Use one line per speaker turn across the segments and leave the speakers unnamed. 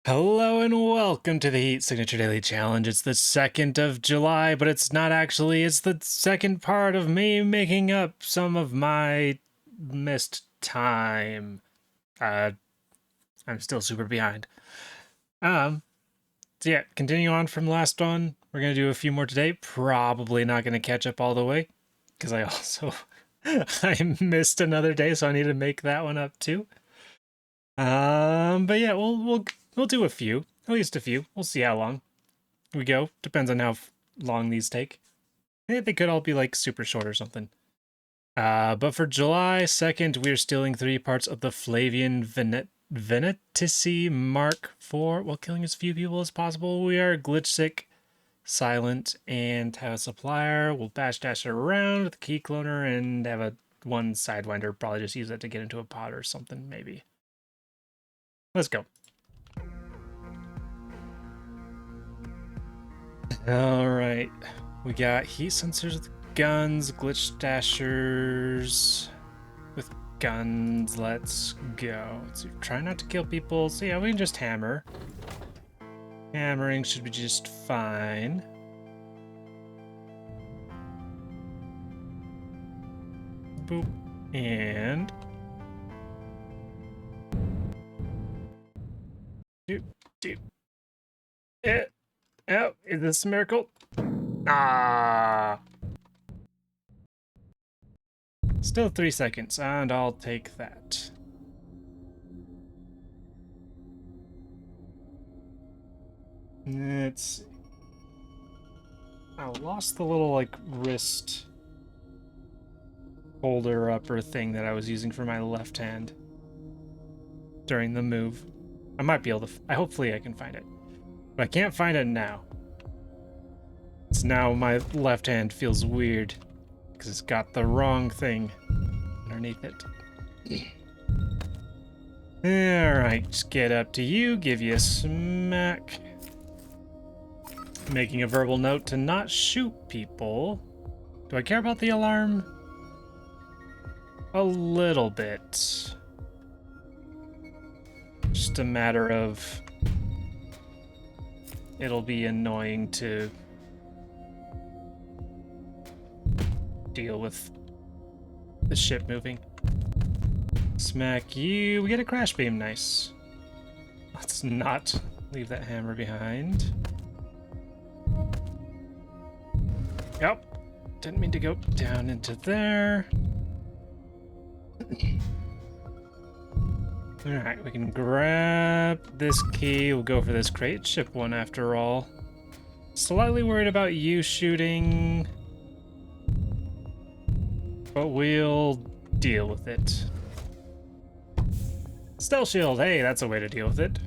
Hello and welcome to the Heat Signature Daily Challenge. It's the 2nd of July, but it's not actually. It's the second part of me making up some of my missed time. I'm still super behind. So yeah, continue on from last one. We're gonna do a few more today. Probably not gonna catch up all the way, because I also I missed another day, so I need to make that one up too. But yeah, we'll do a few, at least a few. We'll see how long we go. Depends on how long these take. They could all be like super short or something. But for July 2nd, we're stealing 3 parts of the Flavian Venetici Mark IV while killing as few people as possible. We are glitch sick, silent, and have a supplier. We'll bash dash around with the key cloner and have a one sidewinder. Probably just use that to get into a pod or something, maybe. Let's go. Alright. We got heat sensors with guns, glitch dashers with guns. Let's go. So try not to kill people. So yeah, we can just hammer. Hammering should be just fine. Boop. And doop doop. Oh, is this a miracle? Ah. Still 3 seconds, and I'll take that. Let's see. I lost the little, like, wrist holder upper thing that I was using for my left hand during the move. I might be able to, hopefully I can find it. But I can't find it now. It's now my left hand feels weird because it's got the wrong thing underneath it. Alright, just get up to you, give you a smack. Making a verbal note to not shoot people. Do I care about the alarm? A little bit. Just a matter of it'll be annoying to deal with the ship moving. Smack you. We get a crash beam. Nice. Let's not leave that hammer behind. Yep. Didn't mean to go down into there. Alright, we can grab this key. We'll go for this crate. Ship one after all. Slightly worried about you shooting, but we'll deal with it. Stealth shield. Hey, that's a way to deal with it.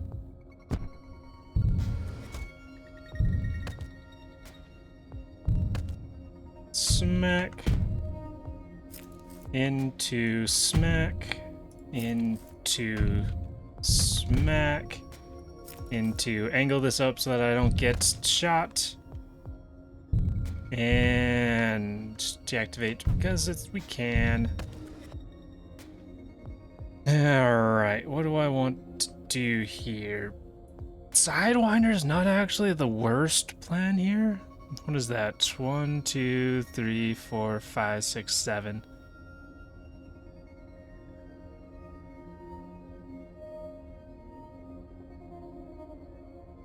Smack. Into smack. Into smack. Into angle this up so that I don't get shot. And deactivate because we can. Alright, what do I want to do here? Sidewinder's not actually the worst plan here. What is that? 1, 2, 3, 4, 5, 6, 7.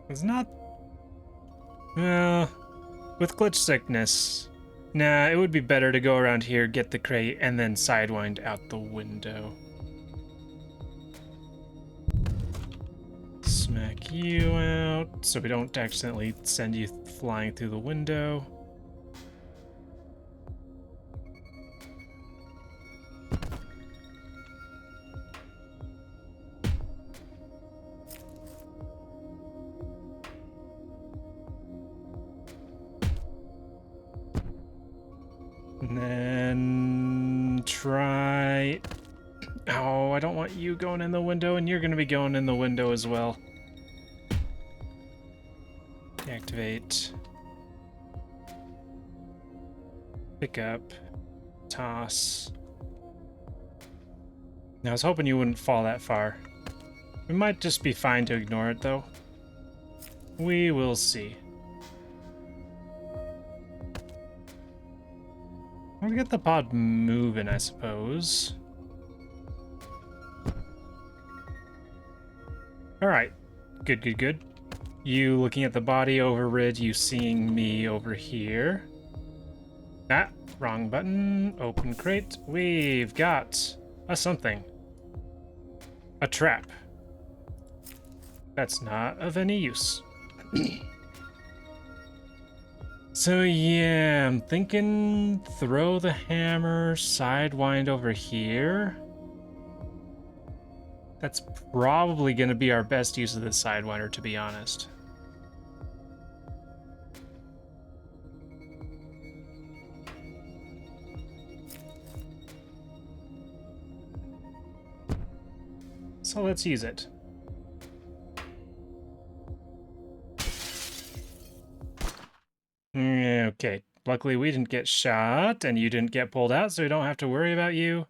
It's not... with glitch sickness. Nah, it would be better to go around here, get the crate, and then sidewind out the window. Smack you out, so we don't accidentally send you flying through the window. And then try... Oh, I don't want you going in the window, and you're going to be going in the window as well. Deactivate. Pick up. Toss. Now, I was hoping you wouldn't fall that far. We might just be fine to ignore it, though. We will see. We'll get the pod moving, I suppose. Alright. Good, good, good. You looking at the body over Rid, you seeing me over here. Ah, wrong button. Open crate. We've got a something. A trap. That's not of any use. So yeah, I'm thinking throw the hammer, sidewind over here. That's probably going to be our best use of the sidewinder, to be honest. So let's use it. Okay, luckily we didn't get shot and you didn't get pulled out, so we don't have to worry about you.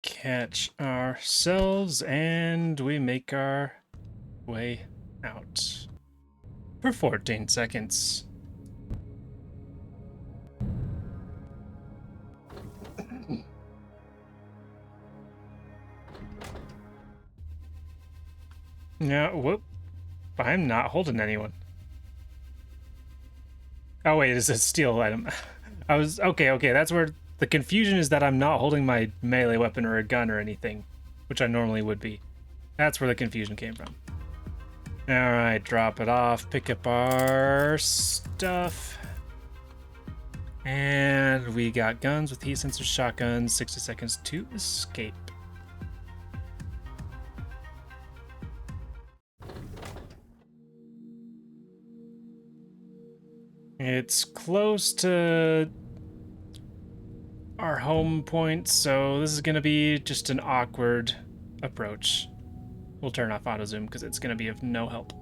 Catch ourselves and we make our way out for 14 seconds. No, whoop. I'm not holding anyone. Oh wait, it's a steal item. I was okay, that's where the confusion is, that I'm not holding my melee weapon or a gun or anything, which I normally would be. That's where the confusion came from. Alright, drop it off, pick up our stuff. And we got guns with heat sensor shotguns, 60 seconds to escape. It's close to our home point, so this is going to be just an awkward approach. We'll turn off auto zoom because it's going to be of no help.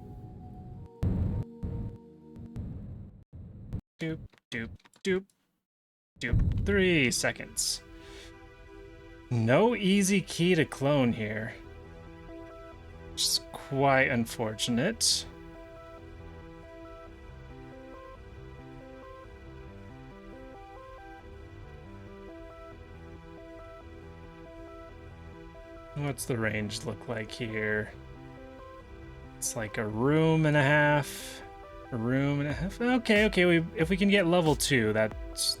Doop, doop, doop, doop. 3 seconds. No easy key to clone here. Which is quite unfortunate. What's the range look like here? It's like a room and a half. A room and a half. Okay, if we can get level 2, that's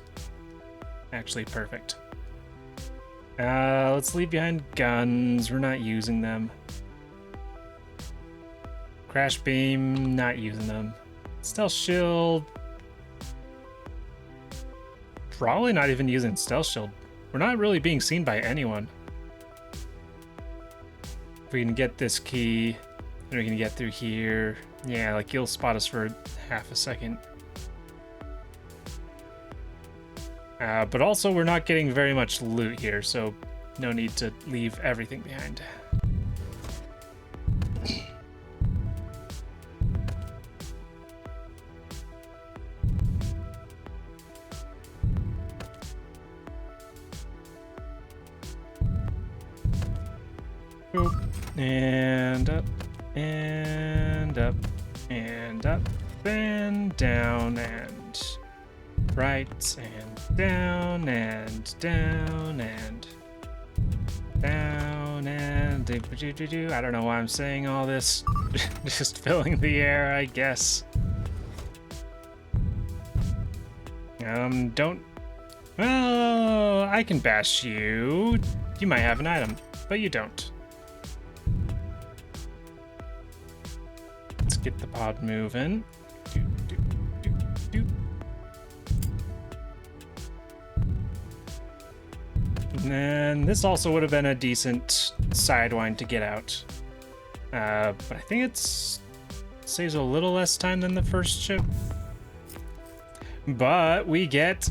actually perfect. Let's leave behind guns. We're not using them. Crash beam, not using them. Stealth shield. Probably not even using stealth shield. We're not really being seen by anyone. If we can get this key, then we can get through here. Yeah, like you'll spot us for half a second. But also we're not getting very much loot here, so no need to leave everything behind. Boop. And up, and up, and up, and down, and right, and down, and down, and down, and I don't know why I'm saying all this. Just filling the air, I guess. Don't. Well, I can bash you. You might have an item, but you don't. Let's get the pod moving. And then this also would have been a decent sidewind to get out. But I think it saves a little less time than the first ship. But we get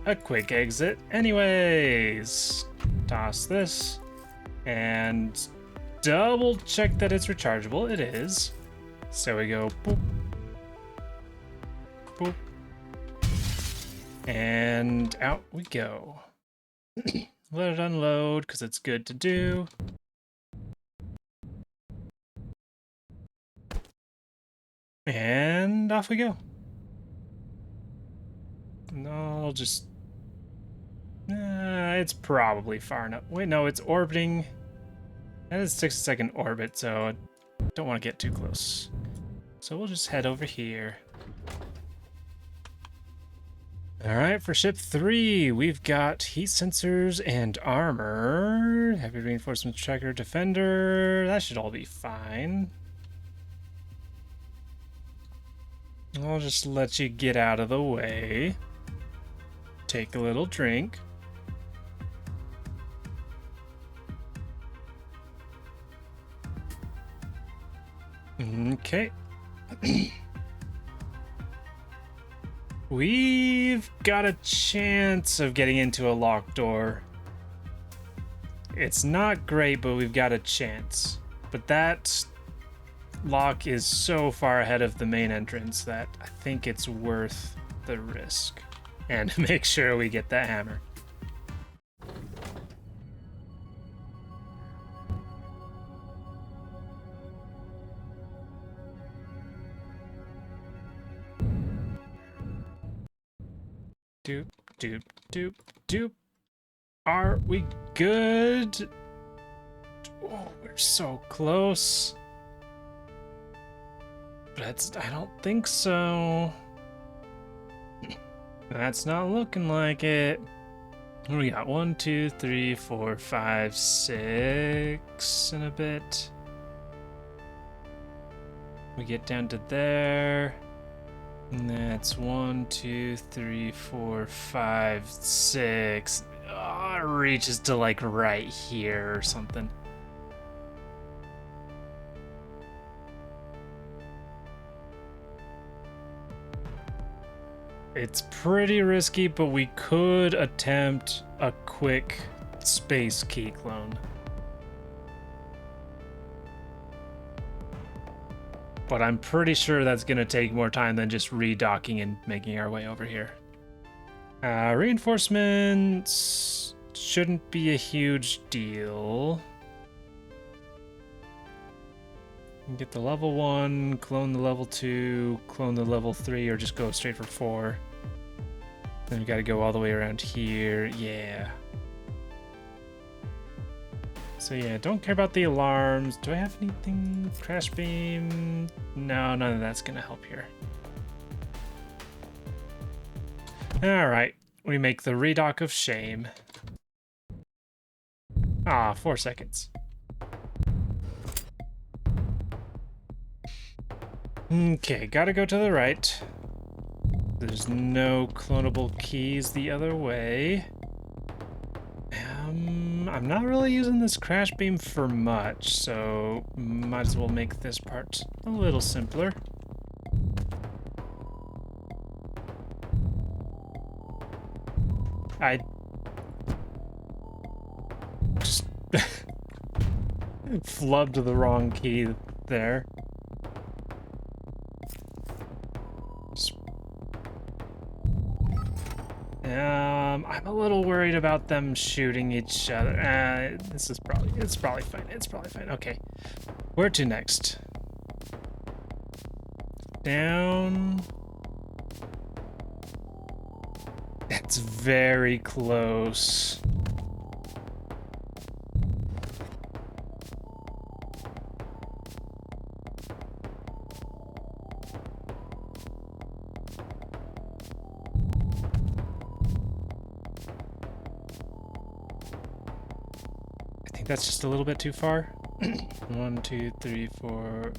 a quick exit anyways. Toss this and double check that it's rechargeable. It is. So we go boop, boop, and out we go. Let it unload, because it's good to do. And off we go. No, I'll just... it's probably far enough. Wait, no, it's orbiting. That is 6-second orbit, so I don't want to get too close. So we'll just head over here. Alright, for ship 3, we've got heat sensors and armor. Heavy reinforcements, tracker, defender. That should all be fine. I'll just let you get out of the way. Take a little drink. Okay. We've got a chance of getting into a locked door. It's not great, but we've got a chance. But that lock is so far ahead of the main entrance that I think it's worth the risk. And make sure we get that hammer. Doop, doop, doop, doop. Are we good? Oh, we're so close. But I don't think so. That's not looking like it. What do we got? 1, 2, 3, 4, 5, 6 and a bit. We get down to there. And that's 1, 2, 3, 4, 5, 6. Oh, it reaches to like right here or something. It's pretty risky, but we could attempt a quick space key clone. But I'm pretty sure that's going to take more time than just redocking and making our way over here. Reinforcements shouldn't be a huge deal. Get the level 1, clone the level 2, clone the level 3, or just go straight for 4. Then we gotta go all the way around here. Yeah. So yeah, don't care about the alarms. Do I have anything? Crash beam? No, none of that's gonna help here. Alright, we make the redock of shame. Ah, 4 seconds. Okay, gotta go to the right. There's no clonable keys the other way. I'm not really using this crash beam for much, so might as well make this part a little simpler. I just flubbed the wrong key there. I'm a little worried about them shooting each other. It's probably fine. It's probably fine. Okay, where to next? Down. That's very close. That's just a little bit too far. 1, 2, 3, 4,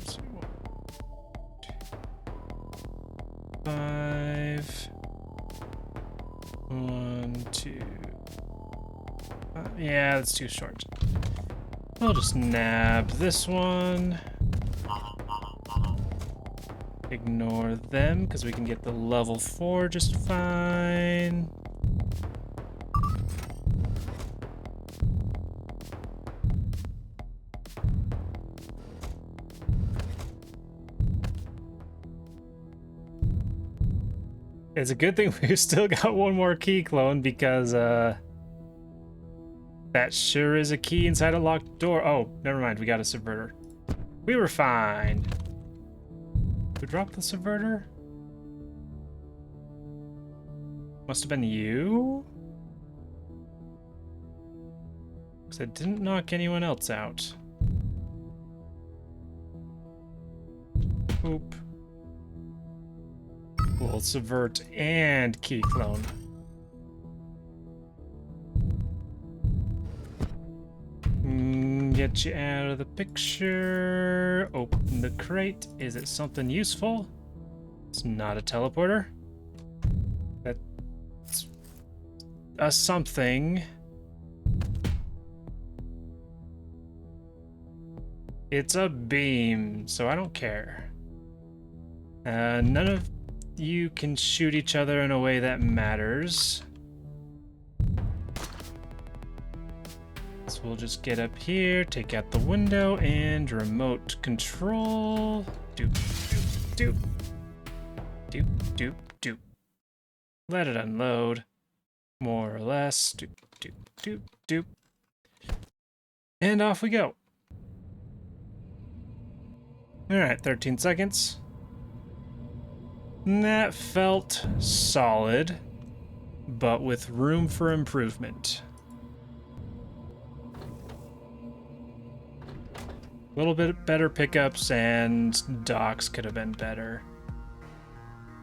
5. 1, 2. Yeah, that's too short. I'll just nab this one. Ignore them because we can get the level 4 just fine. It's a good thing we've still got one more key clone because That sure is a key inside a locked door. Oh, never mind. We got a subverter. We were fine. Who dropped the subverter? Must have been you? Because I didn't knock anyone else out. Oop. We'll subvert and key clone. Get you out of the picture. Open the crate. Is it something useful? It's not a teleporter. That's a something. It's a beam, so I don't care. None of you can shoot each other in a way that matters. So we'll just get up here, take out the window, and remote control. Doop, doop, doop. Doop, doop, doop. Let it unload. More or less. Doop, doop, doop, doop. And off we go. Alright, 13 seconds. That felt solid, but with room for improvement. A little bit better pickups and docks could have been better.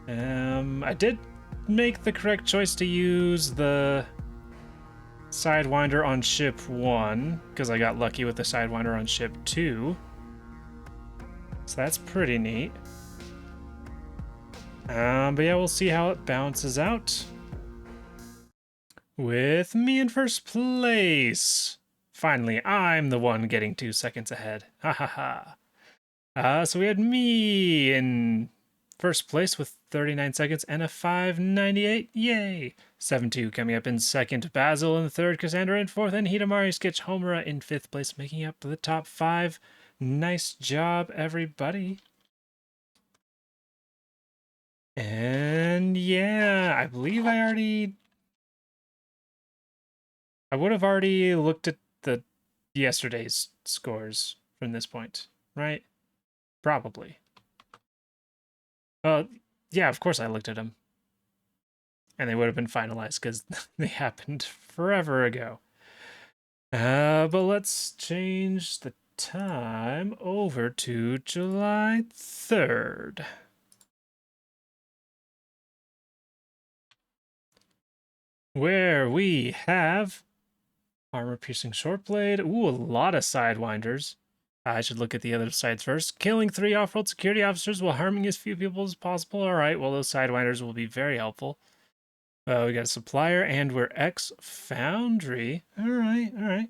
I did make the correct choice to use the Sidewinder on ship 1, because I got lucky with the Sidewinder on ship 2. So that's pretty neat. But yeah, we'll see how it balances out. With me in first place. Finally, I'm the one getting 2 seconds ahead. Ha ha ha. So we had me in first place with 39 seconds and a 5:98. Yay! 7-2 coming up in second. Basil in third. Cassandra in fourth. And Hidamari Sketch Homura in fifth place, making up the top 5. Nice job, everybody. And yeah, I believe I would have already looked at the yesterday's scores from this point, right? Probably. Well, yeah, of course I looked at them. And they would have been finalized because they happened forever ago. But let's change the time over to July 3rd. Where we have armor-piercing shortblade. Ooh, a lot of sidewinders. I should look at the other sides first. Killing 3 off-world security officers while harming as few people as possible. All right, well, those sidewinders will be very helpful. We got a supplier, and we're ex-foundry. All right.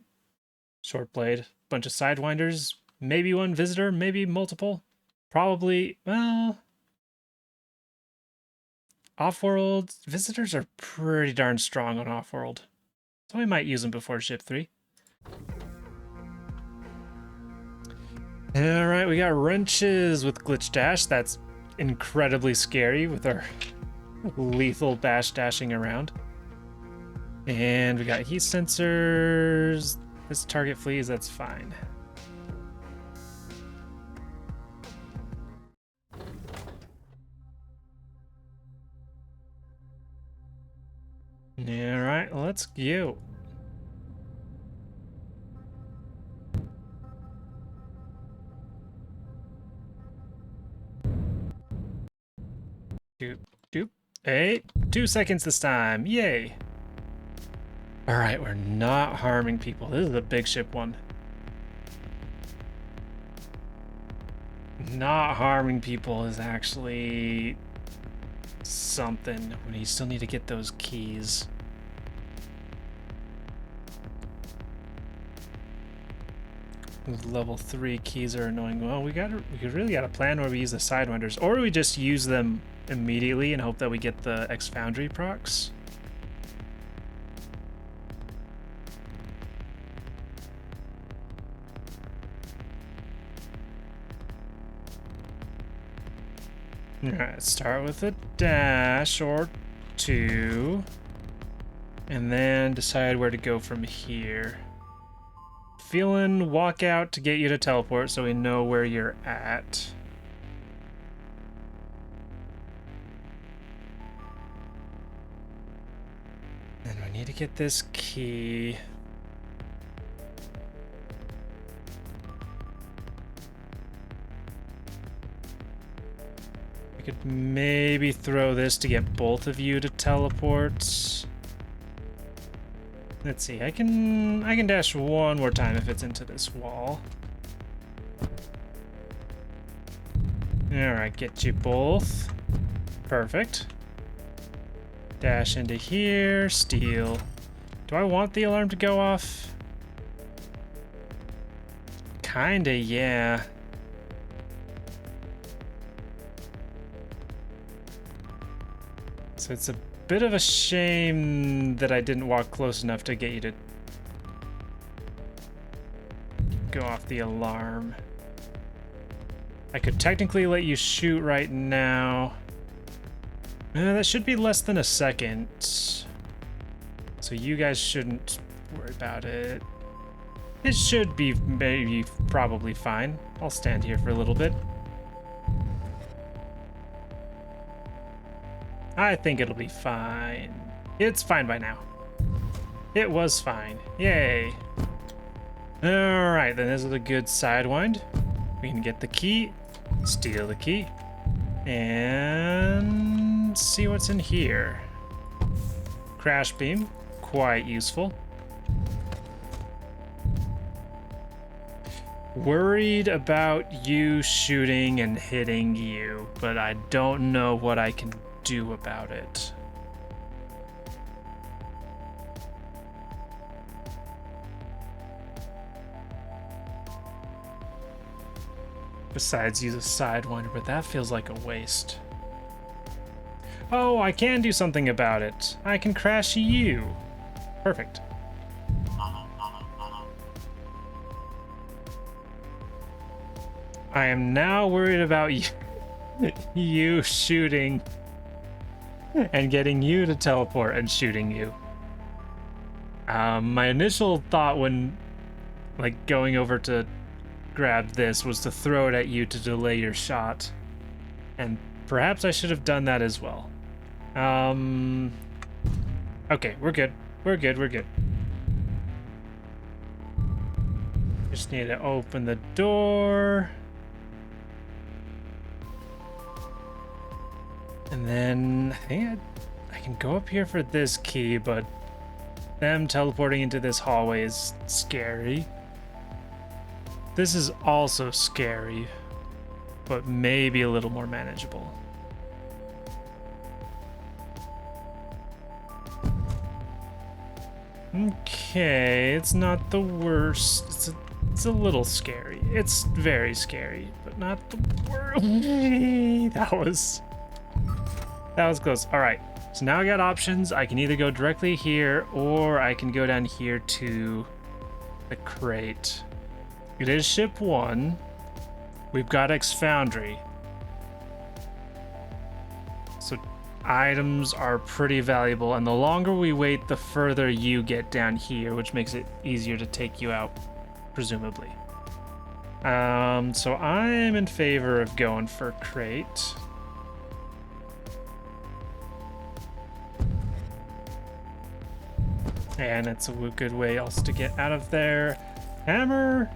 Shortblade, bunch of sidewinders, maybe one visitor, maybe multiple. Probably, well... Off-world visitors are pretty darn strong on off-world. So we might use them before ship 3. Alright, we got wrenches with glitch dash. That's incredibly scary with our lethal bash dashing around. And we got heat sensors. This target flees, that's fine. Alright, let's go. Doop, doop. Hey, 2 seconds this time. Yay. Alright, we're not harming people. This is a big ship one. Not harming people is actually something. We still need to get those keys. Those level 3 keys are annoying. Well, we really got a plan where we use the sidewinders, or we just use them immediately and hope that we get the ex-foundry procs. Alright, start with a dash or 2. And then decide where to go from here. Feeling walk out to get you to teleport so we know where you're at. And we need to get this key. I could maybe throw this to get both of you to teleport. Let's see, I can dash one more time if it's into this wall. Alright, get you both. Perfect. Dash into here, steal. Do I want the alarm to go off? Kinda, yeah. So it's a bit of a shame that I didn't walk close enough to get you to go off the alarm. I could technically let you shoot right now. That should be less than a second. So you guys shouldn't worry about it. It should be maybe probably fine. I'll stand here for a little bit. I think it'll be fine. It's fine by now. It was fine. Yay. Alright, then this is a good sidewind. We can get the key, steal the key, and see what's in here. Crash beam, quite useful. Worried about you shooting and hitting you, but I don't know what I can do about it. Besides use a sidewinder, but that feels like a waste. Oh, I can do something about it. I can crash you. Perfect. I am now worried about you, you shooting and getting you to teleport and shooting you. My initial thought when like going over to grab this was to throw it at you to delay your shot. And perhaps I should have done that as well. Okay, we're good. We're good. Just need to open the door. And then I think I can go up here for this key, but them teleporting into this hallway is scary. This is also scary, but maybe a little more manageable. Okay, it's not the worst. It's a little scary. It's very scary, but not the worst. That was close. All right, so now I got options. I can either go directly here, or I can go down here to the crate. It is ship 1. We've got X Foundry. So items are pretty valuable, and the longer we wait, the further you get down here, which makes it easier to take you out, presumably. So I'm in favor of going for crate. And it's a good way also to get out of there. Hammer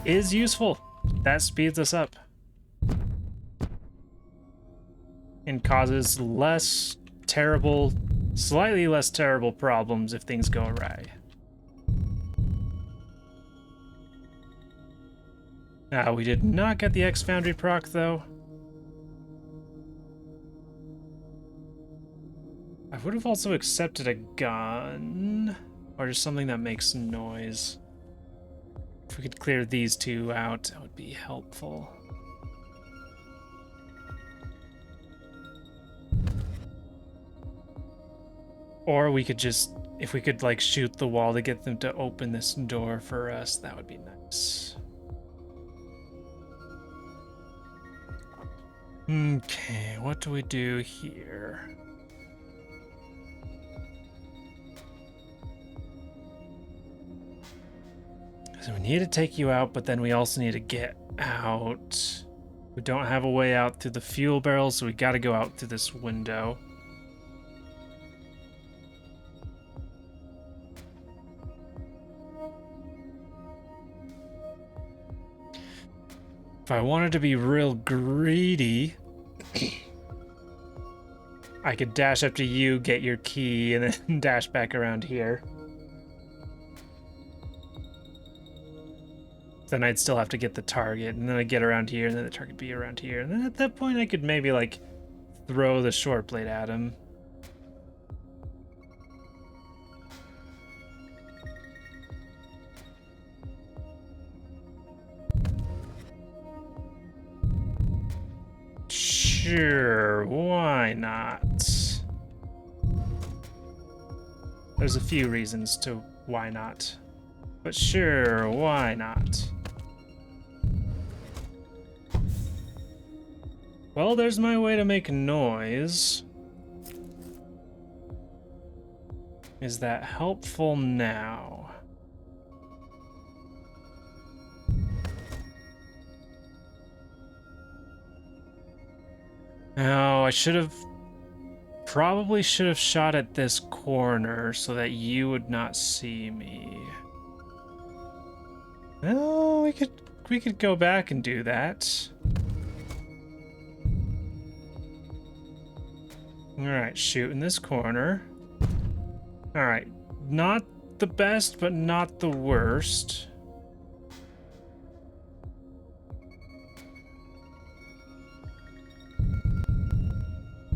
is useful. That speeds us up. And causes less terrible, slightly less terrible problems if things go awry. Now, we did not get the X Foundry proc, though. I would have also accepted a gun, or just something that makes noise. If we could clear these two out, that would be helpful. Or we could just, if we could like shoot the wall to get them to open this door for us, that would be nice. Okay, what do we do here? need to take you out, but then we also need to get out. We don't have a way out through the fuel barrel, so we gotta go out through this window. If I wanted to be real greedy, I could dash up to you, get your key, and then dash back around here. Then I'd still have to get the target, and then I'd get around here, and then the target be around here. And then at that point, I could maybe, like, throw the short blade at him. Sure, why not? There's a few reasons to why not. But sure, why not? Well, there's my way to make noise. Is that helpful now? Oh, I probably should have shot at this corner so that you would not see me. Well, we could go back and do that. Alright, shoot in this corner. Alright, not the best, but not the worst.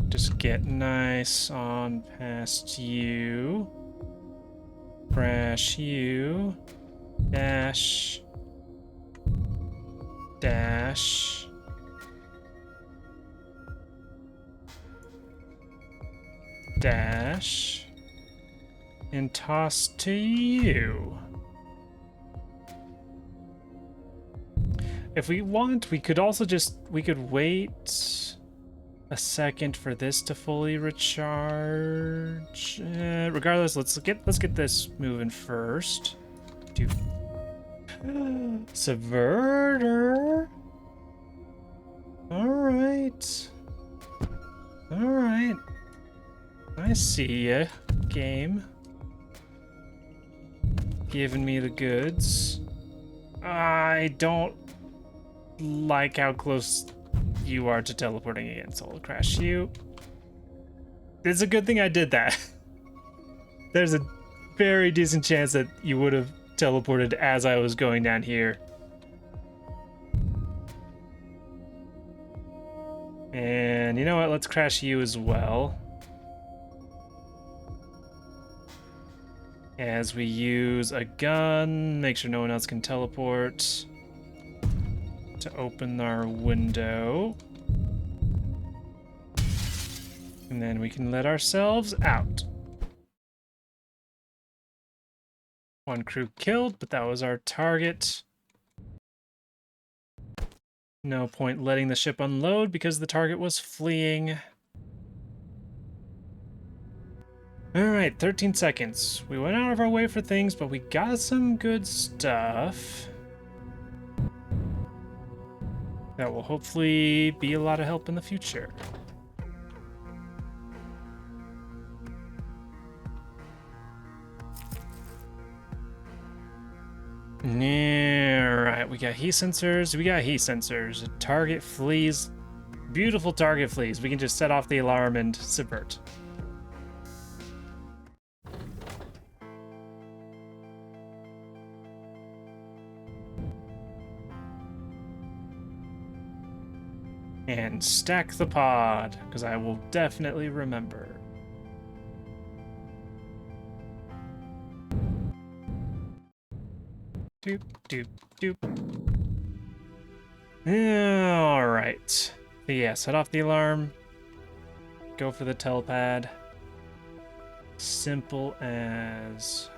Just get nice on past you. Crash you. Dash. Dash. Dash. And toss to you. If we want, we could also we could wait a second for this to fully recharge. Regardless, let's get this moving first. Do subverter. All right. All right. I see ya, game. Giving me the goods. I don't like how close you are to teleporting again, so I'll crash you. It's a good thing I did that. There's a very decent chance that you would have teleported as I was going down here. And you know what? Let's crash you as well. As we use a gun, make sure no one else can teleport to open our window. And then we can let ourselves out. One crew killed, but that was our target. No point letting the ship unload because the target was fleeing. Alright, 13 seconds. We went out of our way for things, but we got some good stuff that will hopefully be a lot of help in the future. Alright, we got heat sensors. We got heat sensors. Target flees. Beautiful target flees. We can just set off the alarm and subvert. And stack the pod, because I will definitely remember. Doop, doop, doop. Alright. Yeah, set off the alarm. Go for the telepad. Simple as...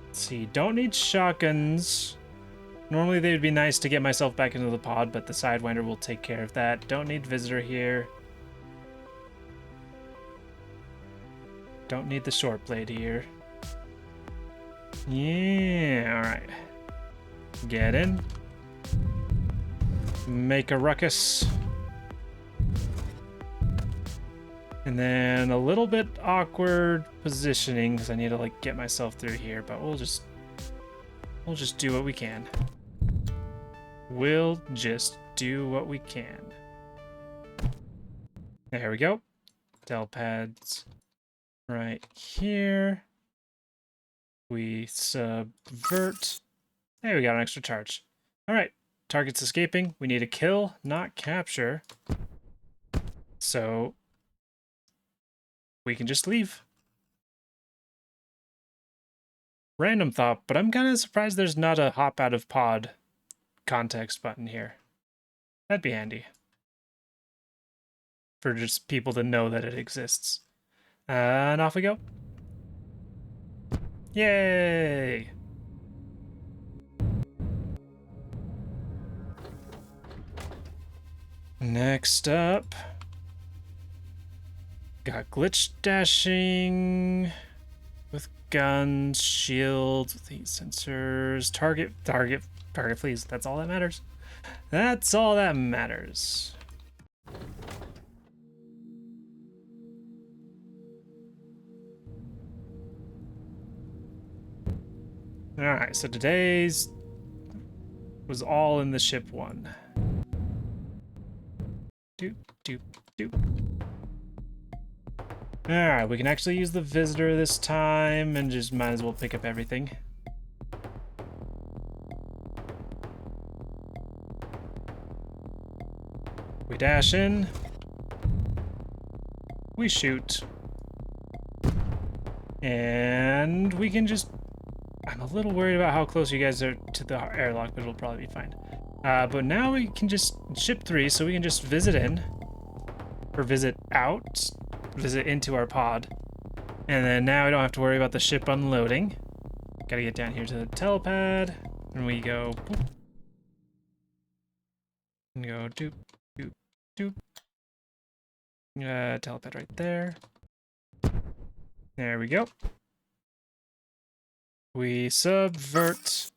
Let's see, don't need shotguns. Normally they'd be nice to get myself back into the pod, but the Sidewinder will take care of that. Don't need visitor here. Don't need the short blade here. Yeah, alright. Get in. Make a ruckus. And then a little bit awkward positioning because I need to like get myself through here, but we'll just do what we can. We'll just do what we can. There we go. Telepads right here. We subvert. There we got an extra charge. All right, target's escaping. We need a kill, not capture. So we can just leave. Random thought, but I'm kind of surprised there's not a hop out of pod context button here. That'd be handy. For just people to know that it exists. And off we go. Yay! Next up, got glitch dashing with guns, shields, with heat sensors, target, please. That's all that matters. That's all that matters. Alright, so today's was all in the ship one. Doop, doop, doop. Alright, we can actually use the visitor this time and just might as well pick up everything. We dash in. We shoot. And we can just... I'm a little worried about how close you guys are to the airlock, but it'll probably be fine. But now we can just ship 3, so we can just visit in. Or visit out. Visit into our pod. And then now we don't have to worry about the ship unloading. Gotta get down here to the telepad. And we go... Boop. And go doop, doop, doop. Telepad right there. There we go. We subvert.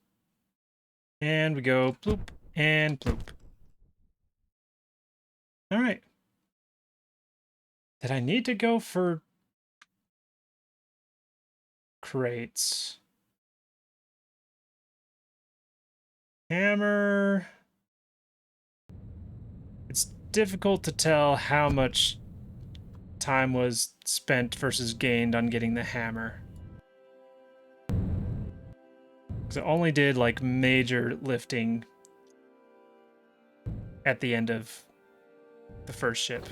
And we go bloop and bloop. All right. Did I need to go for crates? Hammer. It's difficult to tell how much time was spent versus gained on getting the hammer. Because it only did like major lifting at the end of the first ship.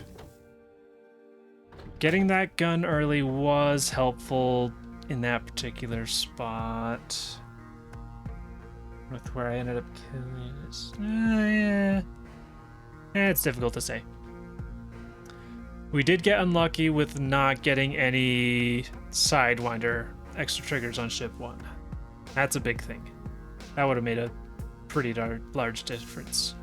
Getting that gun early was helpful in that particular spot. With where I ended up killing this. Yeah. It's difficult to say. We did get unlucky with not getting any Sidewinder extra triggers on ship 1. That's a big thing. That would have made a pretty large difference.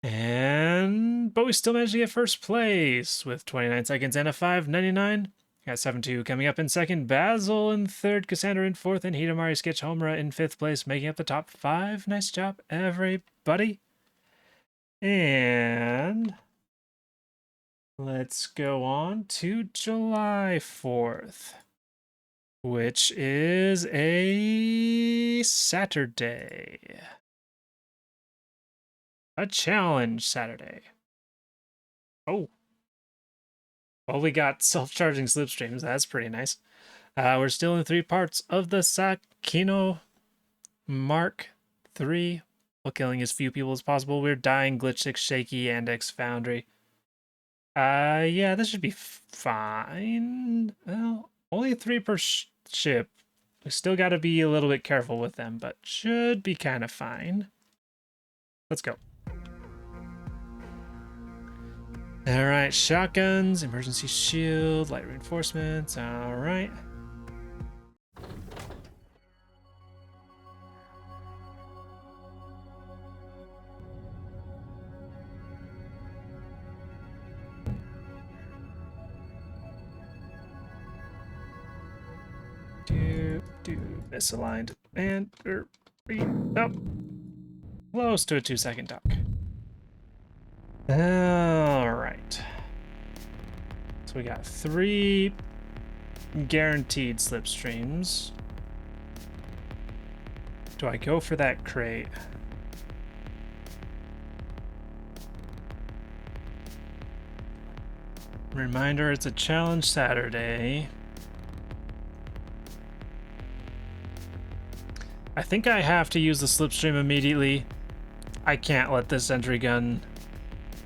But we still managed to get first place with 29 seconds and a 5.99. Got 7-2 coming up in second, Basil in third, Cassandra in fourth, and Hidamari Sketch Homura in fifth place, making up the top 5. Nice job, everybody. And let's go on to July 4th. Which is a Saturday. A challenge Saturday. Oh. Well, we got self-charging slipstreams. That's pretty nice. We're still in 3 parts of the Sakino Mark 3. While killing as few people as possible. We're dying Glitch 6, Shaky, and X Foundry. Yeah, this should be fine. Well, only 3 per ship. We still got to be a little bit careful with them, but should be kind of fine. Let's go. All right, shotguns, emergency shield, light reinforcements. All right. Do, do, misaligned. And oh, close to a 2-second dock. All right. So we got 3 guaranteed slipstreams. Do I go for that crate? Reminder, it's a challenge Saturday. I think I have to use the slipstream immediately. I can't let this entry gun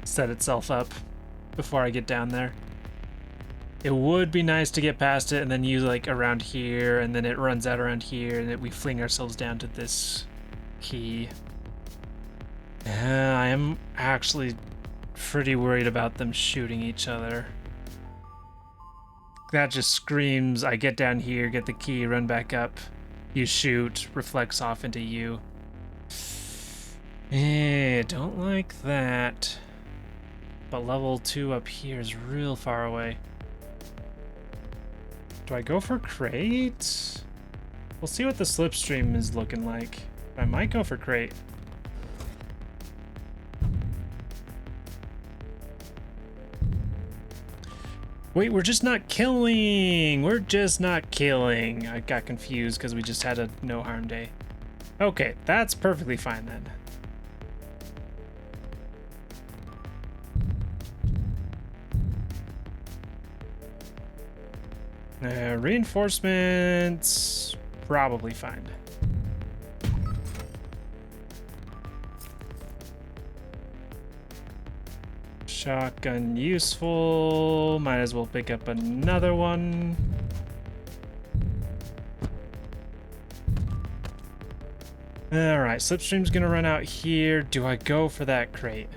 set itself up before I get down there. It would be nice to get past it and then use like around here, and then it runs out around here, and we fling ourselves down to this key. I am actually pretty worried about them shooting each other. That just screams, I get down here, get the key, run back up, you shoot, reflects off into you. Don't like that. But level 2 up here is real far away. Do I go for crate? We'll see what the slipstream is looking like. I might go for crate. Wait, we're just not killing! We're just not killing! I got confused because we just had a no harm day. Okay, that's perfectly fine then. Reinforcements, probably fine. Shotgun useful, might as well pick up another one. Alright, slipstream's gonna run out here. Do I go for that crate?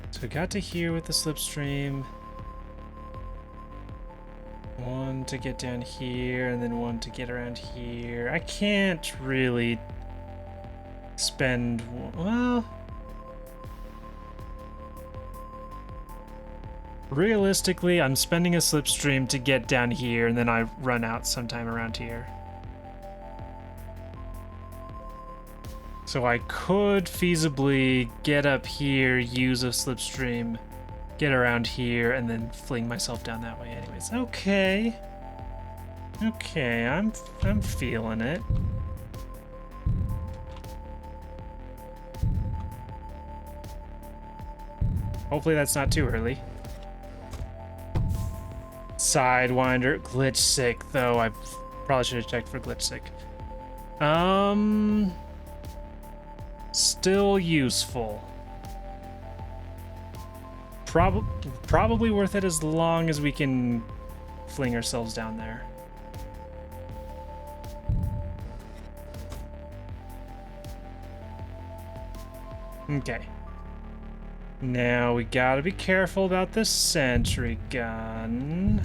So we got to here with the slipstream. One to get down here, and then one to get around here. I can't really spend, well, realistically, I'm spending a slipstream to get down here, and then I run out sometime around here. So I could feasibly get up here, use a slipstream, get around here, and then fling myself down that way anyways. Okay. Okay, I'm feeling it. Hopefully that's not too early. Sidewinder, glitch sick though. I probably should have checked for glitch sick. Still useful. Probably worth it as long as we can fling ourselves down there. Okay. Now we gotta be careful about this sentry gun.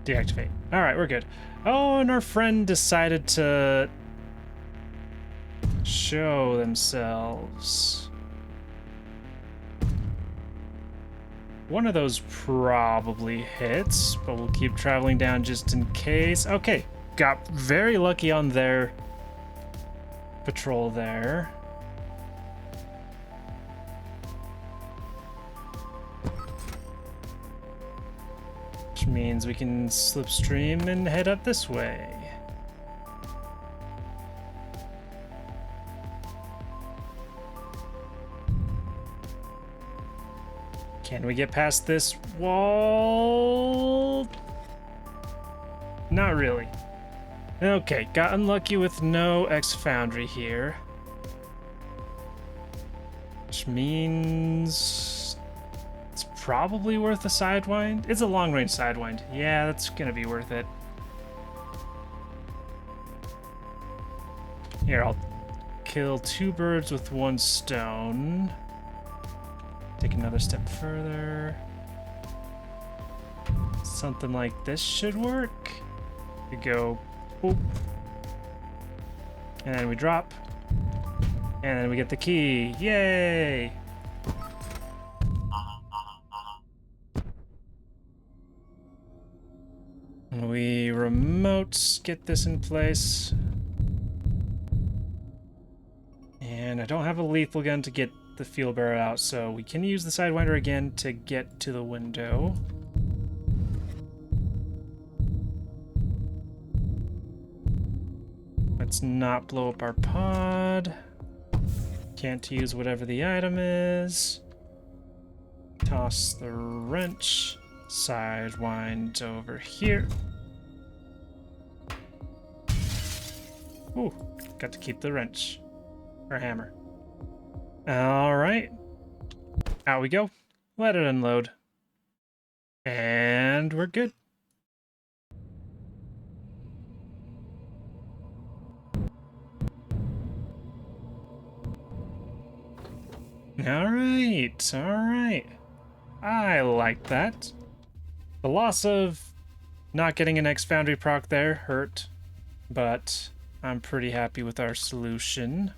Deactivate. Alright, we're good. Oh, and our friend decided to show themselves. One of those probably hits, but we'll keep traveling down just in case. Okay, got very lucky on their patrol there. Which means we can slipstream and head up this way. Can we get past this wall? Not really. Okay, got unlucky with no X-Foundry here. Which means it's probably worth a sidewind. It's a long-range sidewind. Yeah, that's gonna be worth it. Here, I'll kill 2 birds with 1 stone. Take another step further. Something like this should work. We go, boop. And then we drop. And then we get the key. Yay! We remote get this in place. And I don't have a lethal gun to get the fuel barrel out, so we can use the Sidewinder again to get to the window. Let's not blow up our pod. Can't use whatever the item is. Toss the wrench. Sidewind over here. Ooh, got to keep the wrench. Or hammer. Alright. Out we go. Let it unload. And we're good. Alright, alright. I like that. The loss of not getting an X-Foundry proc there hurt, but I'm pretty happy with our solution.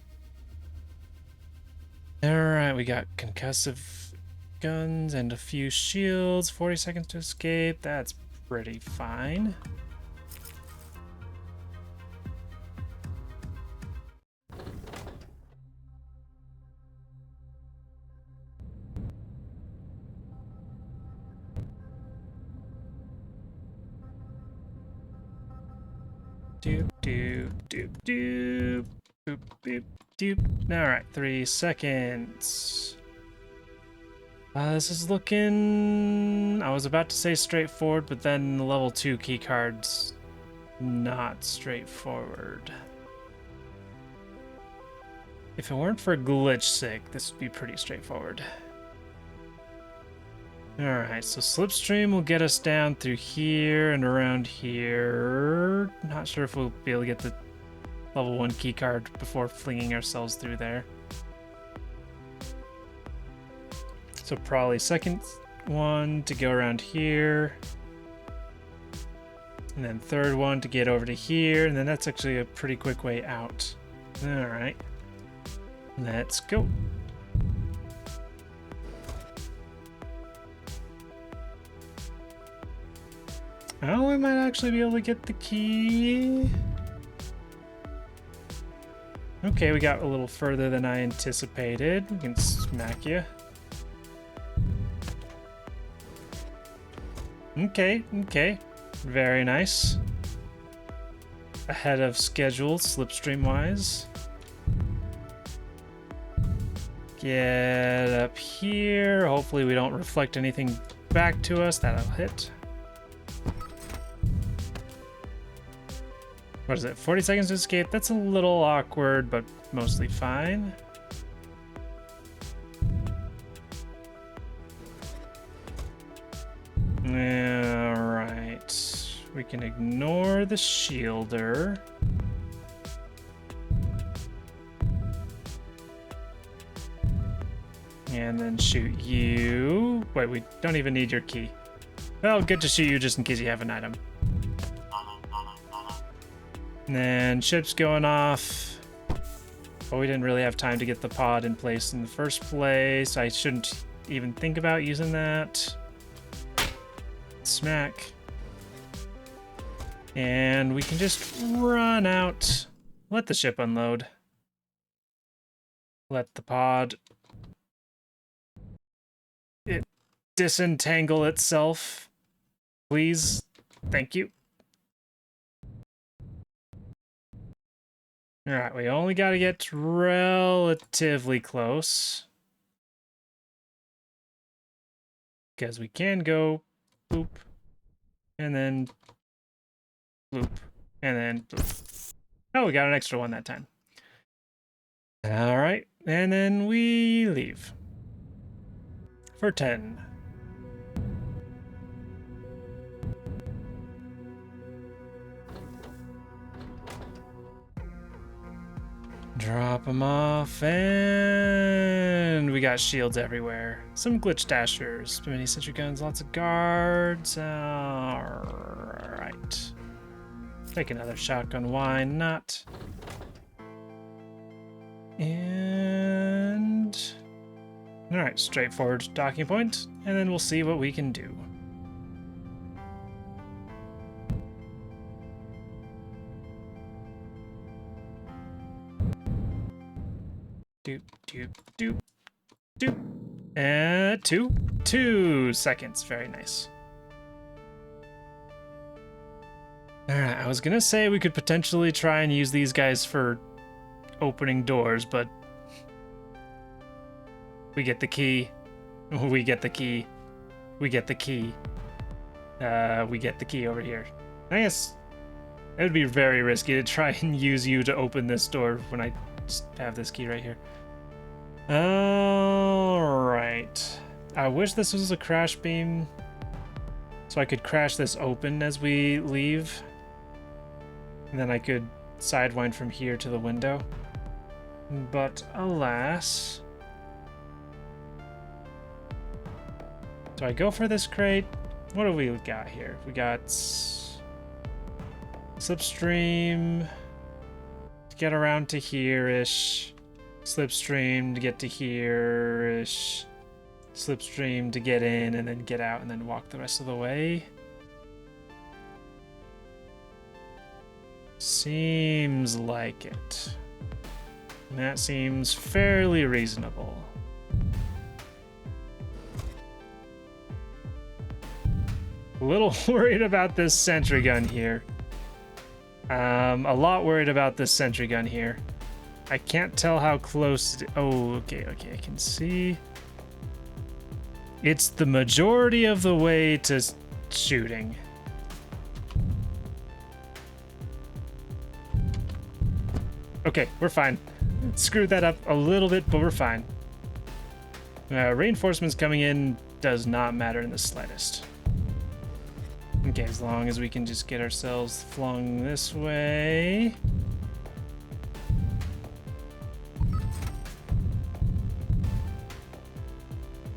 Alright, we got concussive guns and a few shields, 40 seconds to escape, that's pretty fine. Doop, doop, doop, doop. Boop, boop, doop. Alright, 3 seconds. This is looking... I was about to say straightforward, but then the level 2 keycard's not straightforward. If it weren't for glitch sig, this would be pretty straightforward. Alright, so slipstream will get us down through here and around here. Not sure if we'll be able to get the level 1 keycard before flinging ourselves through there. So probably second one to go around here. And then third one to get over to here. And then that's actually a pretty quick way out. Alright. Let's go. Oh, we might actually be able to get the key. Okay, we got a little further than I anticipated. We can smack you. Okay, okay. Very nice. Ahead of schedule, slipstream-wise. Get up here. Hopefully we don't reflect anything back to us. That'll hit. What is it? 40 seconds to escape? That's a little awkward, but mostly fine. Alright. We can ignore the shielder. And then shoot you. Wait, we don't even need your key. Well, good to shoot you just in case you have an item. And then ship's going off. But we didn't really have time to get the pod in place in the first place. I shouldn't even think about using that. Smack. And we can just run out. Let the ship unload. Let the pod disentangle itself. Please. Thank you. Alright, we only got to get relatively close. Because we can go boop, and then bloop, and then bloop. Oh, we got an extra one that time. Alright, and then we leave. For 10. Drop them off, and we got shields everywhere. Some glitch dashers, mini sentry guns, lots of guards. Alright. Take another shotgun, why not? And... Alright, straightforward docking point, and then we'll see what we can do. Doop, doop, doop, doop. And 2 seconds. Very nice. Alright, I was gonna say we could potentially try and use these guys for opening doors, but we get the key. We get the key. We get the key. We get the key over here. I guess it would be very risky to try and use you to open this door when I just have this key right here. Alright. I wish this was a crash beam so I could crash this open as we leave. And then I could sidewind from here to the window. But alas. Do I go for this crate? What do we got here? We got slipstream to get around to here-ish. Slipstream to get to here-ish. Slipstream to get in and then get out and then walk the rest of the way. Seems like it. And that seems fairly reasonable. A little worried about this sentry gun here. A lot worried about this sentry gun here. I can't tell how close it... Oh, okay, I can see. It's the majority of the way to shooting. Okay, we're fine. Screwed that up a little bit, but we're fine. Reinforcements coming in does not matter in the slightest. Okay, as long as we can just get ourselves flung this way.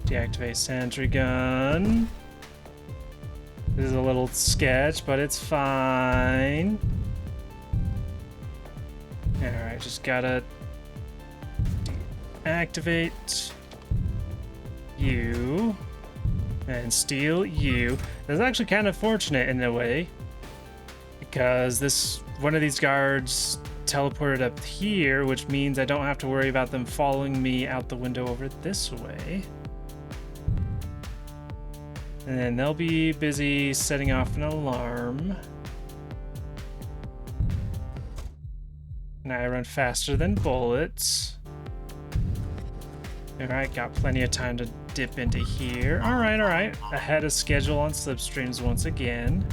Deactivate sentry gun. This is a little sketch, but it's fine. Alright, just gotta activate you and steal you. That's actually kind of fortunate in a way, because one of these guards teleported up here, which means I don't have to worry about them following me out the window over this way. And then they'll be busy setting off an alarm. And I run faster than bullets. Alright, got plenty of time to dip into here. Alright. Ahead of schedule on slipstreams once again.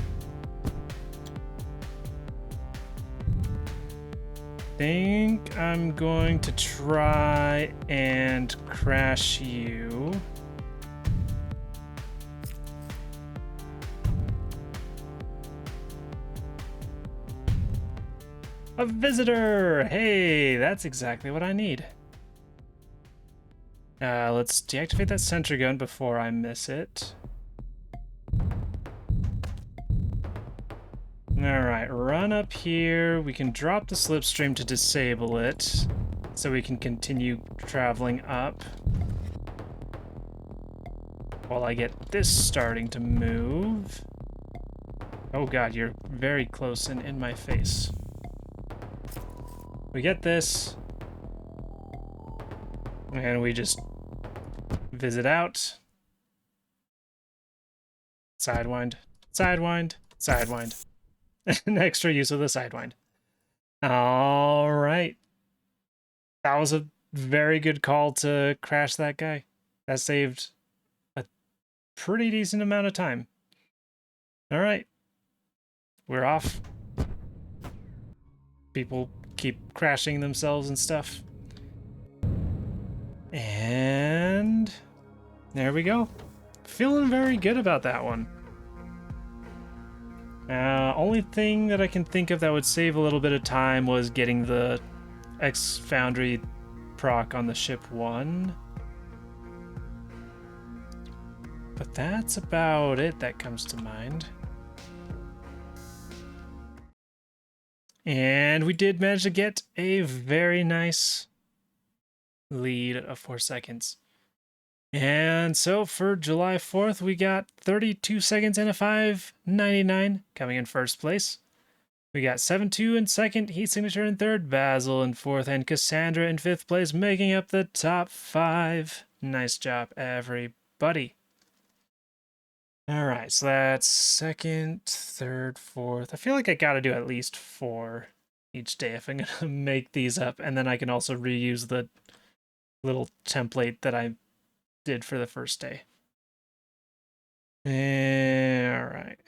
Think I'm going to try and crash you. A visitor! Hey, that's exactly what I need. Let's deactivate that sentry gun before I miss it. Alright, run up here. We can drop the slipstream to disable it, so we can continue traveling up. While I get this starting to move. Oh god, you're very close and in my face. We get this. And we just visit out. Sidewind, sidewind, sidewind. An extra use of the sidewind. All right. That was a very good call to crash that guy. That saved a pretty decent amount of time. All right. We're off. People keep crashing themselves and stuff. And there we go. Feeling very good about that one. Only thing that I can think of that would save a little bit of time was getting the X-Foundry proc on the ship 1. But that's about it that comes to mind. And we did manage to get a very nice lead of 4 seconds. And so for July 4th, we got 32 seconds and a 5.99 coming in first place. We got 7-2 in second, Heat Signature in third, Basil in fourth, and Cassandra in fifth place, making up the top 5. Nice job, everybody. All right, so that's second, third, fourth. I feel like I gotta do at least 4 each day if I'm gonna make these up, and then I can also reuse the little template that I did for the first day. All right.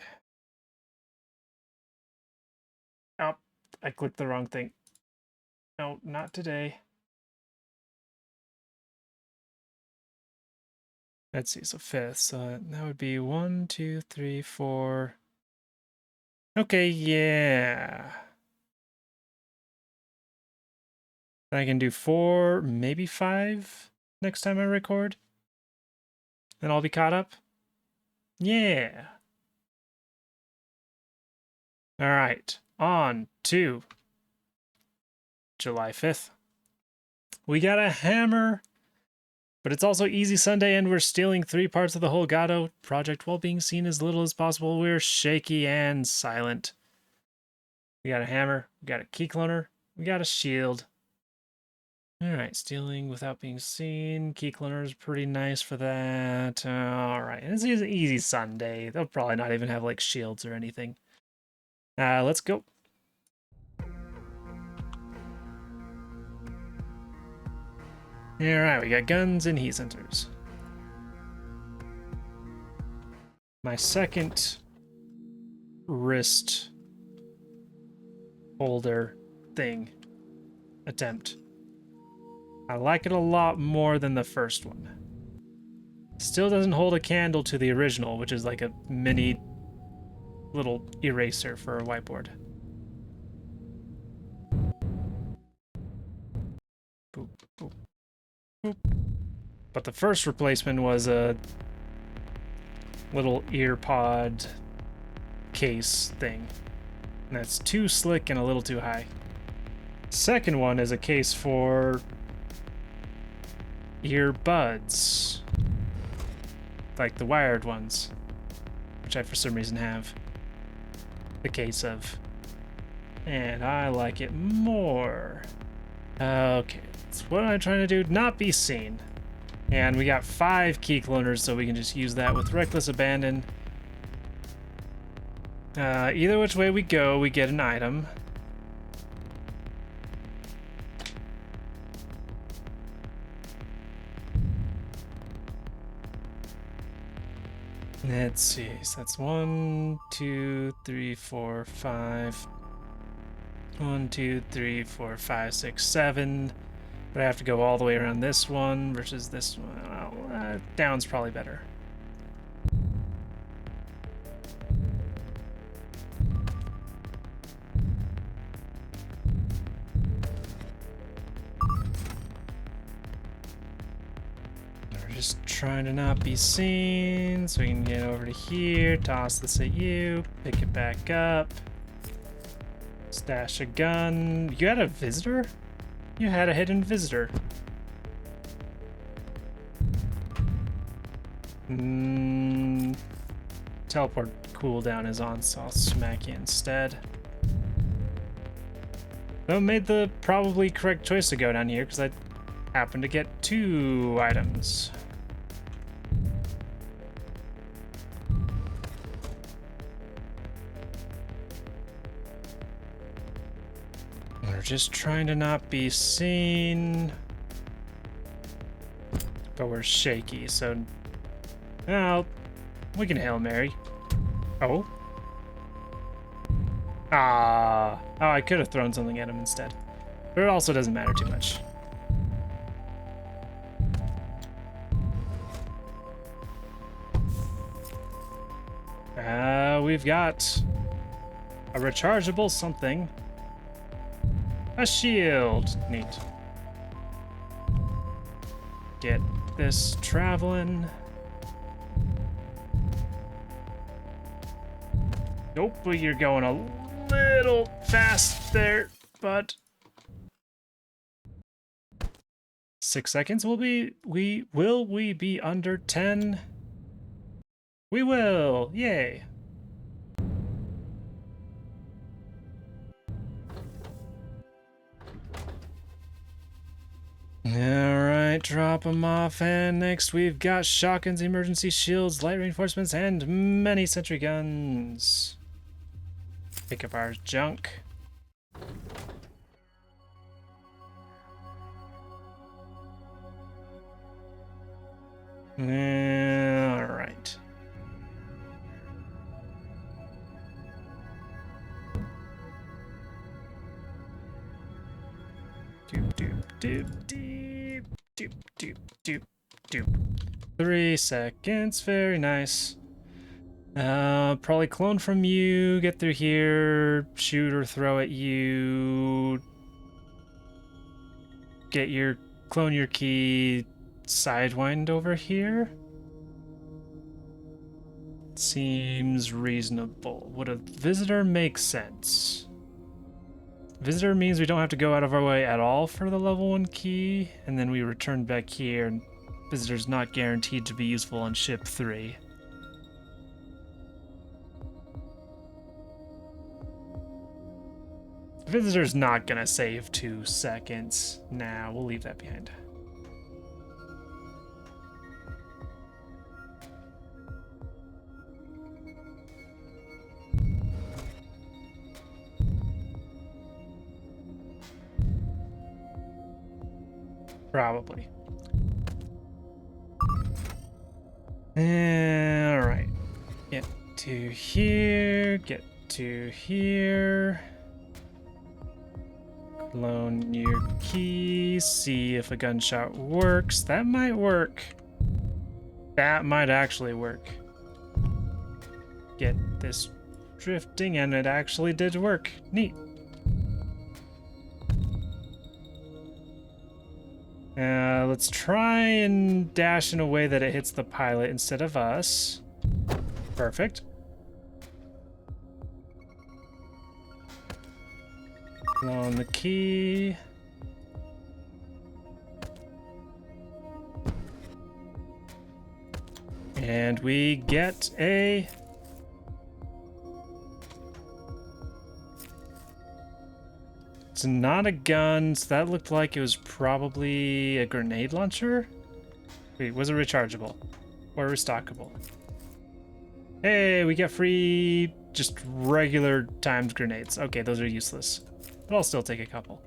Oh, I clicked the wrong thing. No, not today. Let's see, so 5th. So that would be 1, 2, 3, 4. Okay, yeah. I can do 4, maybe 5 next time I record. And I'll be caught up. Yeah. All right, on to July 5th. We got a hammer, but it's also Easy Sunday, and we're stealing 3 parts of the whole Gato project while being seen as little as possible. We're shaky and silent. We got a hammer, we got a key cloner, we got a shield. All right, stealing without being seen. Key cloner is pretty nice for that. All right, and it's an easy Sunday. They'll probably not even have like shields or anything. Let's go. All right, we got guns and heat sensors. My second wrist holder thing attempt. I like it a lot more than the first one. Still doesn't hold a candle to the original, which is like a mini little eraser for a whiteboard. Boop, boop, boop. But the first replacement was a little ear pod case thing. And that's too slick and a little too high. Second one is a case for earbuds. Like the wired ones, which I for some reason have the case of. And I like it more. Okay, so what am I trying to do? Not be seen. And we got 5 key cloners, so we can just use that with reckless abandon. Either which way we go, we get an item. Let's see, so that's 1, 2, 3, 4, 5. 1, 2, 3, 4, 5, 6, 7. But I have to go all the way around this one versus this one. Well, down's probably better. We're just trying to not be seen, so we can get over to here, toss this at you, pick it back up, stash a gun. You had a visitor? You had a hidden visitor. Teleport cooldown is on, so I'll smack you instead. I made the probably correct choice to go down here because I happened to get 2 items. We're just trying to not be seen. But we're shaky, so... Well, we can Hail Mary. Oh. Ah. Oh, I could have thrown something at him instead. But it also doesn't matter too much. We've got a rechargeable something. A shield. Neat. Get this traveling. Nope, you're going a little fast there, but 6 seconds will be will we be under 10? We will. Yay. drop them off. And next we've got shotguns, emergency shields, light reinforcements, and many sentry guns. Pick up our junk. Alright. Doop, doop, doop, doop, doop, doop, doop, doop. 3 seconds, very nice. Probably clone from you, get through here, shoot or throw at you, get your, clone your key, sidewind over here. Seems reasonable. Would a visitor make sense? Visitor means we don't have to go out of our way at all for the level 1 key, and then we return back here, and visitor's not guaranteed to be useful on ship 3. Visitor's not gonna save 2 seconds. Nah, we'll leave that behind. Probably. Alright. Get to here, get to here. Clone your key, see if a gunshot works. That might work. That might actually work. Get this drifting, and it actually did work. Neat. Let's try and dash in a way that it hits the pilot instead of us. Perfect. Clone the key. And we get a... It's not a gun, so that looked like it was probably a grenade launcher? Wait, was it rechargeable? Or restockable? Hey, we get free, just regular timed grenades. Okay, those are useless. But I'll still take a couple.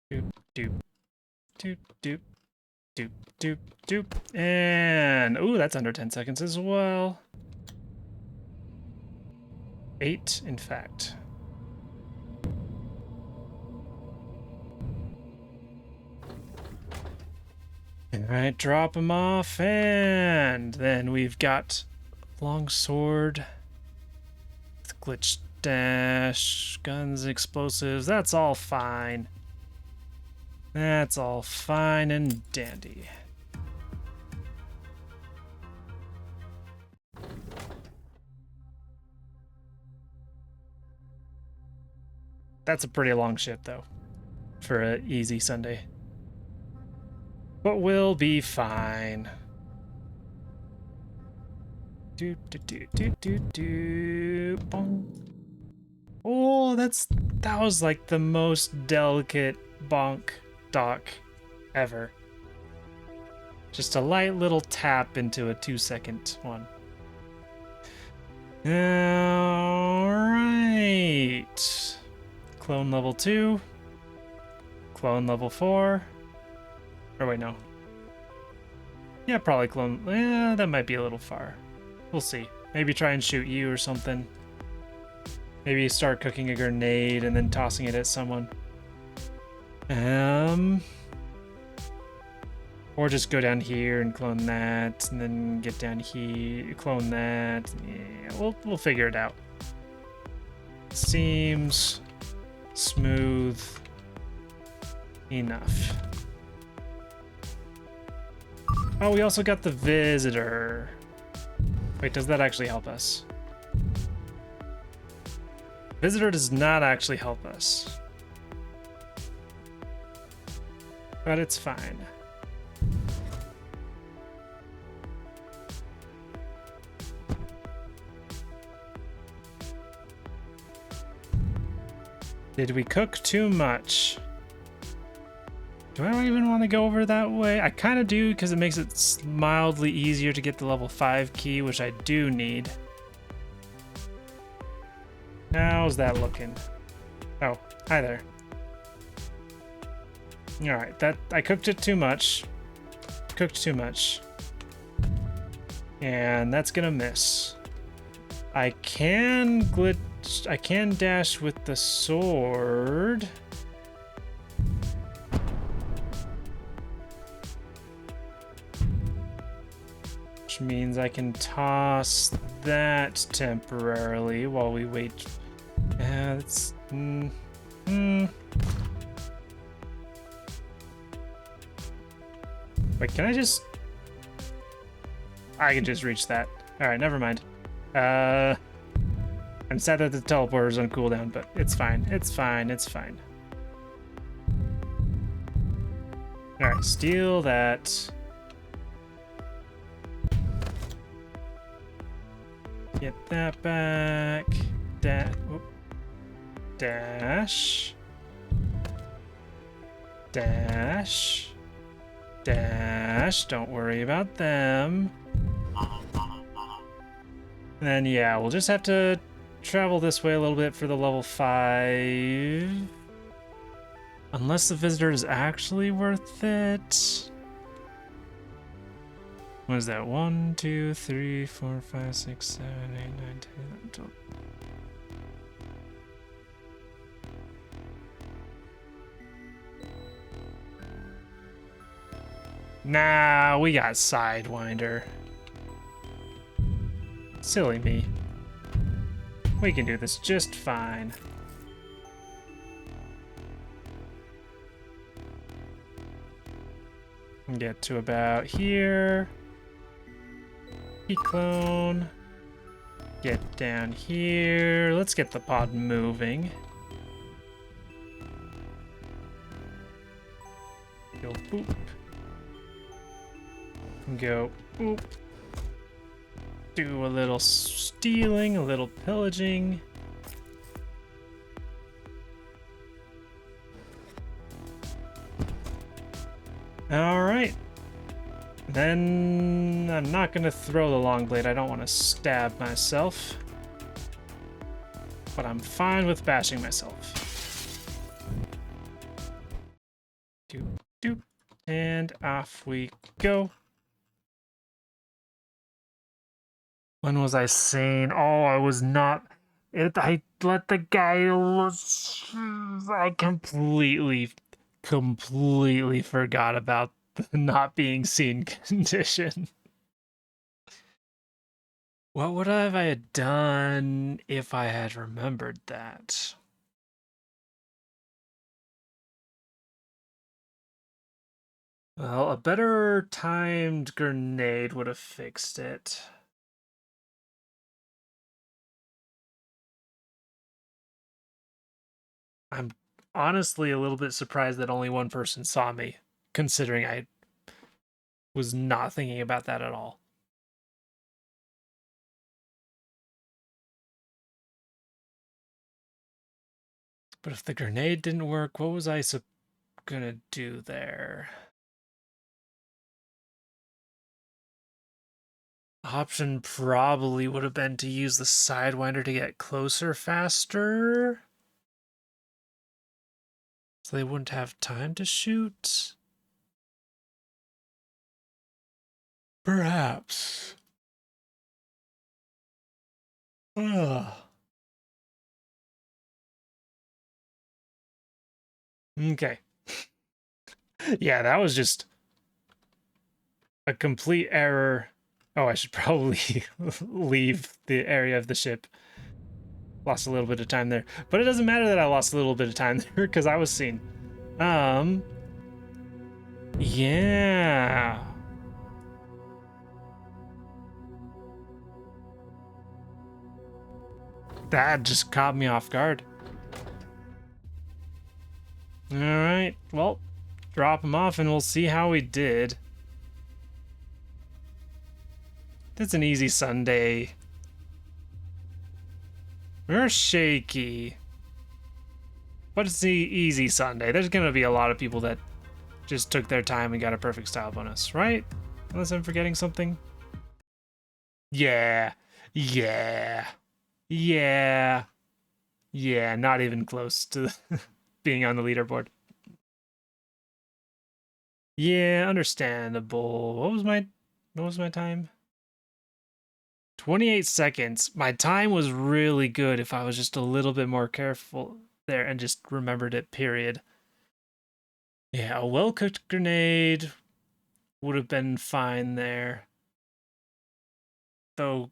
Doop, doop, doop, doop, doop, doop, doop. And, ooh, that's under 10 seconds as well. 8, in fact. Alright, drop him off, and then we've got longsword, glitch dash, guns, explosives. That's all fine. That's all fine and dandy. That's a pretty long ship, though, for an easy Sunday. But we'll be fine. Do do do do do do. Bonk. Oh, that was like the most delicate bonk dock ever. Just a light little tap into a 2-second one. All right. Clone level 2. Clone level 4. Or wait, no. Yeah, probably clone. Yeah, that might be a little far. We'll see. Maybe try and shoot you or something. Maybe start cooking a grenade and then tossing it at someone. Or just go down here and clone that, and then get down here, clone that. Yeah, we'll figure it out. Seems smooth enough. Oh, we also got the visitor. Wait, does that actually help us? Visitor does not actually help us. But it's fine. Did we cook too much? Do I even want to go over that way? I kind of do, because it makes it mildly easier to get the level 5 key, which I do need. How's that looking? Oh, hi there. Alright, that I cooked it too much. Cooked too much. And that's gonna miss. I can dash with the sword. Which means I can toss that temporarily while we wait. That's... Wait, can I just... I can just reach that. Alright, never mind. I'm sad that the teleporter's on cooldown, but it's fine. It's fine. It's fine. Alright, steal that. Get that back. Dash. Dash. Dash. Don't worry about them. And then, yeah, we'll just have to travel this way a little bit for the level 5. Unless the visitor is actually worth it. What is that? 1, 2, 3, 4, 5, 6, 7, 8, 9, 10, 11, 12. Nah, we got Sidewinder. Silly me. We can do this just fine. Get to about here. Clone. Get down here. Let's get the pod moving. Go boop. Go boop. Do a little stealing, a little pillaging. All right. Then I'm not gonna throw the long blade. I don't want to stab myself. But I'm fine with bashing myself. Doop, doop. And off we go. When was I sane? Oh, I was not. I let the guy. I completely forgot about the not being seen condition. What would I have done if I had remembered that? Well, a better timed grenade would have fixed it. I'm honestly a little bit surprised that only one person saw me, considering I was not thinking about that at all. But if the grenade didn't work, what was I gonna do there? Option probably would have been to use the Sidewinder to get closer faster. So they wouldn't have time to shoot. Perhaps. Ugh. Okay. Yeah, that was just a complete error. Oh, I should probably leave the area of the ship. Lost a little bit of time there. But it doesn't matter that I lost a little bit of time there because I was seen. Yeah. That just caught me off guard. Alright, well, drop him off and we'll see how we did. It's an easy Sunday. We're shaky. But it's the easy Sunday. There's gonna be a lot of people that just took their time and got a perfect style bonus, right? Unless I'm forgetting something. Yeah. Yeah. Yeah. Yeah, not even close to being on the leaderboard. Yeah, understandable. What was my time? 28 seconds. My time was really good if I was just a little bit more careful there and just remembered it, period. Yeah, a well-cooked grenade would have been fine there. Though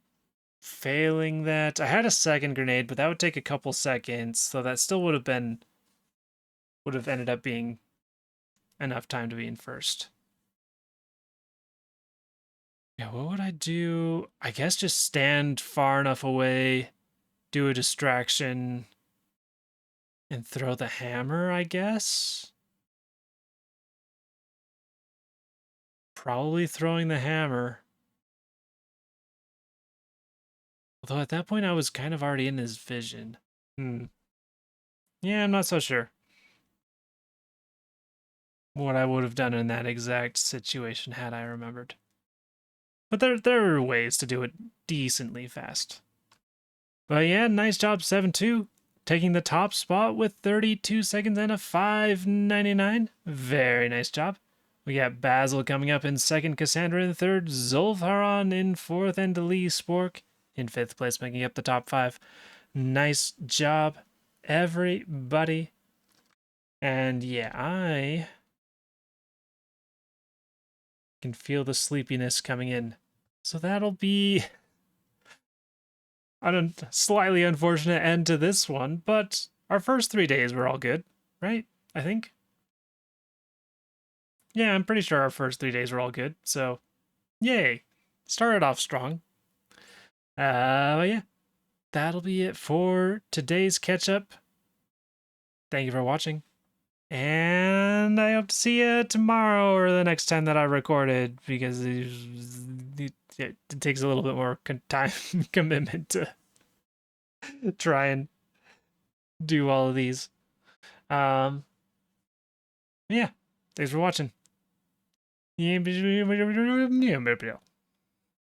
failing that, I had a second grenade, but that would take a couple seconds, so that still would have ended up being enough time to be in first. Yeah, what would I do? I guess just stand far enough away, do a distraction, and throw the hammer, I guess? Probably throwing the hammer. Although at that point I was kind of already in his vision. Hmm. Yeah, I'm not so sure what I would have done in that exact situation had I remembered. But there are ways to do it decently fast. But yeah, nice job 7-2. Taking the top spot with 32 seconds and a 5.99. Very nice job. We got Basil coming up in second, Cassandra in third, Zulfaron in fourth, and Lee Spork in fifth place, making up the top five. Nice job, everybody. And yeah, I can feel the sleepiness coming in. So that'll be a slightly unfortunate end to this one, but our first 3 days were all good, right? I think. Yeah, I'm pretty sure our first 3 days were all good. So, yay. Started off strong. But yeah, that'll be it for today's catch-up. Thank you for watching. And I hope to see you tomorrow or the next time that I recorded because it takes a little bit more time commitment to try and do all of these. Yeah, thanks for watching.